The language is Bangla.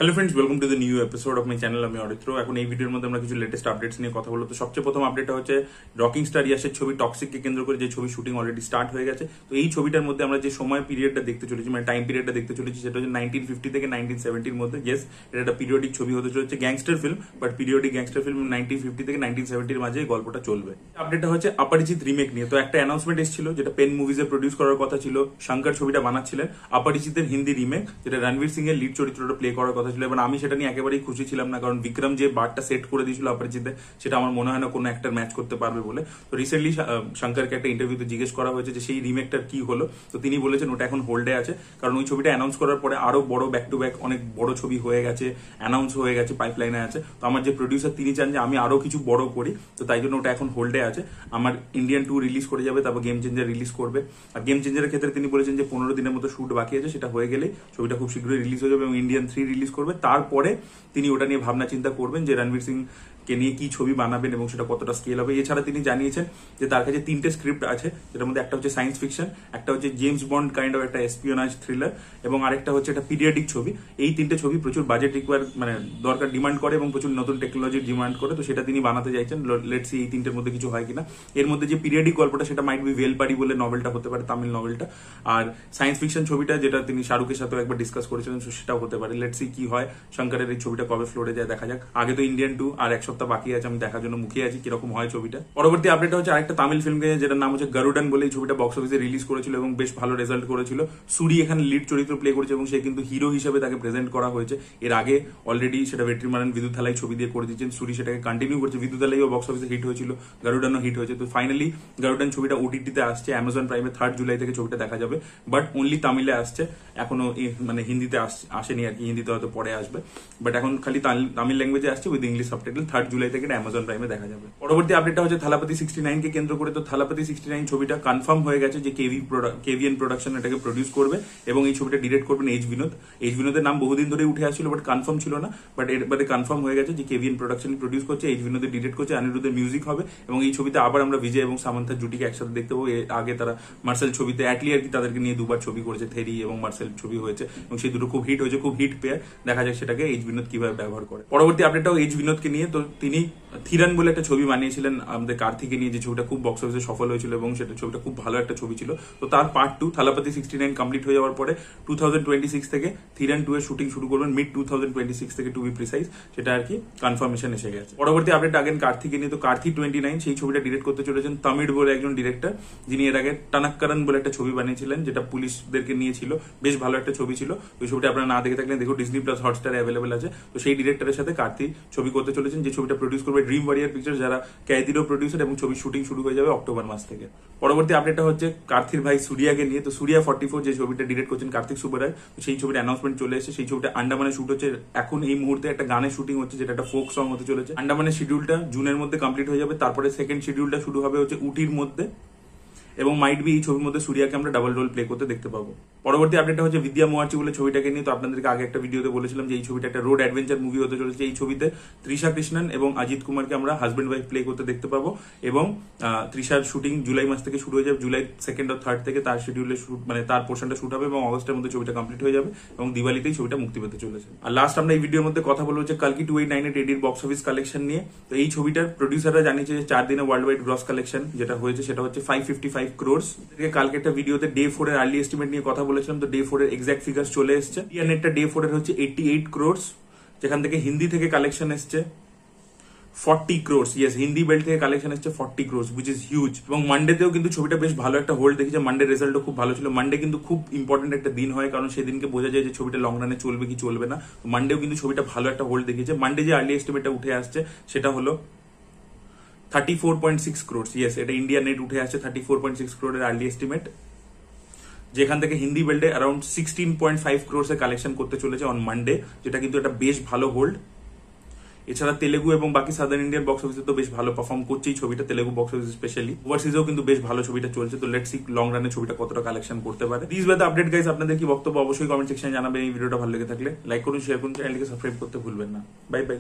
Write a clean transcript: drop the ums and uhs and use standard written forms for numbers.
Hello friends, welcome to the new episode of my channel. আমি অরিত্র। এখন এই ভিডিওর মধ্যে আমরা কিছু লেটেস্ট আপডেটস নিয়ে কথা বলবো। তো সবচেয়ে প্রথম আপডেটটা হচ্ছে রকিং স্টার ইয়াসের ছবি টক্সিককে কেন্দ্র করে যে ছবি শুটিং অলরেডি স্টার্ট হয়ে গেছে। তো এই ছবিটার মধ্যে আমরা যে সময় পিরিয়ডটা দেখতে চলেছি, মানে টাইম পিরিয়ডটা দেখতে চলেছি, সেটা হচ্ছে 1950 থেকে 1970 মধ্যে। ইয়েস, এটা একটা পিরিয়ডিক ছবি হতে চলেছে, gangster film, but periodic gangster film 1950 থেকে 1970 মাঝে এই গল্পটা চলবে। আপডেটটা হচ্ছে অপরিচিত রিমেক নিয়ে। তো একটা অ্যানাউন্সমেন্ট এসেছিল যেটা পেন মুভিজে প্রডিউস করার কথা ছিল, শঙ্কর ছবিটা বানাচ্ছিলেন, অপরিচিতের হিন্দি রিমেক, যেটা রণবীর সিং এর লিড চরিত্রটা প্লে করার কথা ছিল। এবং আমি সেটা নিয়ে একেবারেই খুশি ছিলাম না, কারণ বিক্রম যে বারটা সেট করে দিয়েছিল অপরিচিতে, সেটা আমার মনে হয় না কোনো একটা ম্যাচ করতে পারবে বলে। তো রিসেন্টলি শঙ্করকে একটা ইন্টারভিউতে জিজ্ঞেস করা হয়েছে যে সেই রিমেকটার কি হলো। তো তিনি বলেছেন ওটা এখন হোল্ডে আছে, কারণ ওই ছবিটা অ্যানাউন্স করার পরে আরো বড় ব্যাক টু ব্যাক অনেক বড় ছবি হয়ে গেছে, অ্যানাউন্স হয়ে গেছে, পাইপলাইনে আছে। তো আমার যে প্রডিউসার তিনি চান যে আমি আরো কিছু বড় করি, তো তাই জন্য ওটা এখন হোল্ডে আছে। আমার ইন্ডিয়ান 2 রিলিজ করে যাবে, তারপর গেম চেঞ্জার রিলিজ করবে। আর গেম চেঞ্জারের ক্ষেত্রে তিনি বলেছেন যে 15 দিনের মতো শুট বাকি আছে, সেটা হয়ে গেলেই ছবিটা খুব শীঘ্রই রিলিজ হয়ে যাবে এবং ইন্ডিয়ান 3 রিলিজ করবে। তারপরে তিনি ওটা নিয়ে ভাবনা চিন্তা করবেন যে রণবীর সিং কে নিয়ে কি ছবি বানাবেন এবং সেটা কতটা স্কেল হবে। এছাড়া তিনি জানিয়েছেন যে তার কাছে 3টে স্ক্রিপ্ট আছে, যেটার মধ্যে একটা হচ্ছে সায়েন্স ফিকশন, একটা হচ্ছে জেমস বন্ড কাইন্ড অফ একটা এসপিওনাজ থ্রিলার, এবং আরেকটা হচ্ছে একটা পিরিয়ডিক ছবি। এই 3টে ছবি প্রচুর বাজেট রিকোয়ার, মানে দরকার, ডিমান্ড করে এবং প্রচুর নতুন টেকনোলজির ডিমান্ড করে। তো সেটা তিনি বানাতে চাইছেন। লেটস সি এই 3টের মধ্যে কিছু হয় কিনা। এর মধ্যে যে পিরিয়ডিক গল্পটা, সেটা মাইট বি ভেলপারি বলে নভেলটা হতে পারে, তামিল নভেলটা। আর সায়েন্স ফিকশন ছবিটা, যেটা তিনি শাহরুখের সাথেও একবার ডিসকাস করেছিলেন, সেটাও হতে পারে। লেটস সি কি হয়। শঙ্করের এই ছবিটা কবে ফ্লোরে যায় দেখা যাক। আগে তো ইন্ডিয়ান 2 আর এক সপ্তাহ বাকি আছে, আমি দেখার জন্য মুখিয়ে আছি কিরকম হয় ছবিটা। পরবর্তী আপডেট হচ্ছে আরেকটা তামিল ফিল্মকে, যেটার নাম হচ্ছে গরুডান বলে। এই ছবিটা বক্স অফিসে রিলিজ করেছিল এবং বেশ ভালো রেজাল্ট করেছিল। সুরি এখানে লিড চরিত্র প্লে করেছে এবং সে কিন্তু হিরো হিসেবে তাকে প্রেজেন্ট করা হয়েছে। এর আগে অলরেডি সেটা ভেট্রিমারান বিদুথালাই ছবি দিয়ে করে দিয়েছেন। সুরি সেটাকে কন্টিনিউ করছে। বিদুথালাইও বক্স অফিসে হিট হয়েছিল, গরুডানও হিট হয়েছে। তো ফাইনালি গরুডান ছবিটা ওটিটিতে আসছে, অ্যামাজন প্রাইমে 3 জুলাই থেকে ছবিটা দেখা যাবে। বাট অনলি তামিলে আসছে, এখনো মানে হিন্দিতে আসেনি আর কি। হিন্দিতে হয়তো পরে আসবে, বাট এখন খালি তামিল ল্যাঙ্গুয়েজে আসছে উইথ ইংলিশ সাবটাইটেল। 3 জুলাই থেকে অ্যামাজন প্রাইমে দেখা যাবে। পরবর্তী আপডেটটা হচ্ছে থালাপতি 69 কে কেন্দ্র করে। তো থালাপতি 69 ছবিটা কনফার্ম হয়ে গেছে যে কেভিএন প্রোডাকশন এটাকে প্রডিউস করবে এবং এই ছবিটা ডিরেক্ট করবেন এইচ বিনোদ। এইচ বিনোদের নাম বহুদিন ধরে উঠে আসছিল, বাট কনফার্ম ছিল না। বাট এরপরে কনফার্ম হয়ে গেছে যে কেভিএন প্রোডাকশন প্রডিউস করছে, এইচ বিনোদের ডিরেক্ট করছে, অনিরুদ্ধের মিউজিক হবে এবং এই ছবিতে আবার আমরা বিজয় এবং সামান্থার জুটিকে একসাথে দেখতে পাবো। আগে তারা মার্সেল ছবিতে অ্যাটলি আর কি তাদেরকে নিয়ে 2বার ছবি করেছে, থেরি এবং মার্সেল ছবি হয়েছে এবং সেই দুটো খুব হিট হয়েছে, খুব হিট পেয়ার। দেখা যাক সেটাকে এইচ বিনোদ কিভাবে ব্যবহার করে। পরবর্তী আপডেটটাও এইচ বিনোদকে নিয়ে। তো তিনি থিরান বলে একটা ছবি বানিয়েছিলেন আমাদের কার্তিকে নিয়ে, যে ছবিটা খুব বক্স অফিসে সফল হয়েছিল এবং সেটা ছবিটা খুব ভালো একটা ছবি ছিল। তো তার পার্ট 2 থালাপতি 69 কমপ্লিট হয়ে যাওয়ার পরে 2026 থেকে থিরান 2 এর শুটিং শুরু করবেন, মিড 2026 থেকে টু বি প্রিসাইজ। সেটা আর কি কনফার্মেশন এসে গেছে। পরবর্তী আপডেট আগেন কার্তিকে নিয়ে। তো কার্তি 29 সেই ছবিটা ডিরেক্ট করতে চলেছেন তামিল বলে একজন ডিরেক্টর, যিনি এর আগে টানাক্কারন বলে একটা ছবি বানিয়েছিলেন, যেটা পুলিশদেরকে নিয়েছিল। বেশ ভালো একটা ছবি ছিল। ওই ছবিটা আপনারা না দেখে থাকলে দেখো, ডিজনি প্লাস হটস্টারে অ্যাভেলেবল আছে। তো সেই ডিরেক্টরের সাথে কার্তি ছবি করতে চলেছেন, যে ছবিটা প্রডিউস করবে ড্রিম ওয়ারিয়ার পিকচার, যারা ক্যাদিরও প্রডিউসার, এবং ছবির শুটিং শুরু হয়ে যাবে অক্টোবর মাস থেকে। পরবর্তী আপডেটটা হচ্ছে কার্তির ভাই সুরিয়াকে নিয়ে। তো সুরিয়া 44 যে ছবিটা ডিরেক্ট করছেন কার্তিক সুব্বারায়, সেই ছবিটা অ্যানাউন্সমেন্ট চলে এসেছে। সেই ছবিটা আন্ডামানে শুট হচ্ছে এখন এই মুহূর্তে। একটা গানের শুটিং হচ্ছে, যেটা একটা ফোক সং হতে চলেছে। আন্ডামানের শিডিউলটা জুনের মধ্যে কমপ্লিট হয়ে যাবে। তারপরে সেকেন্ড শিডিউলটা শুরু হবে হচ্ছে উটির মধ্যে, এবং মাইট বি এই ছবির মধ্যে সুরিয়াকে আমরা ডাবল রোল প্লে করতে দেখতে পাবো। পরবর্তী আপডেটটা হচ্ছে বিদ্যা মোয়ার্চি বলে ছবিটাকে নিয়ে। তো আপনাদেরকে আগে একটা ভিডিওতে বলেছিলাম যে এই ছবিটা একটা রোড অ্যাডভেঞ্চার মুভি হতে চলেছে। এই ছবিতে তৃষা কৃষ্ণন এবং অজিত কুমারকে আমরা হাজব্যান্ড ওয়াইফ প্লে করতে দেখতে পাবো। এবং তৃষার শুটিং জুলাই মাস থেকে শুরু হয়ে যাবে, জুলাই 2nd or 3rd থেকে তার শিডিউলে শুট, মানে তার পোর্শনটা শুট হবে এবং অগস্টের মধ্যে ছবিটা কমপ্লিট হয়ে যাবে এবং দিওয়ালিতেই ছবিটা মুক্তি পেতে চলেছে। আর লাস্ট আমরা এই ভিডিওর মধ্যে কথা বলবো হচ্ছে কালকি 2898 এডির বক্স অফিস কালেকশন নিয়ে। তো এই ছবিটার প্রডিউসাররা জানিয়েছে যে 4 দিনে ওয়ার্ল্ড ওয়াইড গ্রস কালেকশন যেটা হয়েছে সেটা হচ্ছে 555 crores। কালকে একটা ভিডিওতে ডে 4 এর আর্লি এস্টিমেট নিয়ে কথা বলেছিলাম। তো ডে 4 এর এক্সাক্ট ফিগার চলে এসেছে। ইন্ডিয়ানেটটা ডে 4 এর হচ্ছে 88 crores, যেখান থেকে হিন্দি থেকে কালেকশন এসছে 40 crores। ইয়েস, হিন্দি বেল্ট থেকে কালেকশন এসছে 40 crores, which is huge। এবং মানডেতেও কিন্তু ছবিটা বেশ ভালো একটা হোল্ড দেখেছে। মানডে রেজাল্টও খুব ভালো ছিল। মানডে কিন্তু খুব ইম্পর্টেন্ট একটা দিন হয়, কারণ সেদিনকে বোঝা যায় যে ছবিটা লং রানে চলবে কি চলবে না। মানডেও কিন্তু ছবিটা ভালো একটা হোল্ড দেখিয়েছে। মানডে যে আর্লি এস্টিমেটটা উঠে আসছে সেটা হলো 34.6 crores। ইয়েস, এটা ইন্ডিয়া নেট উঠে আসছে 34.6 crore এর আর্লি এস্টিমেট, যেখান থেকে হিন্দি বেল্টে অ্যারাউন্ড 16.5 crores এর কালেকশন করতে চলেছে অন মানডে, যেটা কিন্তু একটা বেশ ভালো হোল্ড। এছাড়া তেলেগু এবং বাকি সাদার্ন ইন্ডিয়ান বক্স অফিসে তো বেশ ভালো পারফর্ম করছেই ছবিটা, তেলেগু বক্স অফিস স্পেশালি। ওভারসিজেও কিন্তু বেশ ভালো ছবিটা চলছে। তো লেটস সি লং রানে ছবিটা কতটা কালেকশন করতে পারে। This were the update guys. আপনাদের কি বক্তব্য অবশ্যই কমেন্ট সেকশনে জানাবেন। এই ভিডিওটা ভালো লেগে থাকলে লাইক করুন, শেয়ার করুন, চ্যানেলটিকে সাবস্ক্রাইব করতে ভুলবেন না। Bye bye.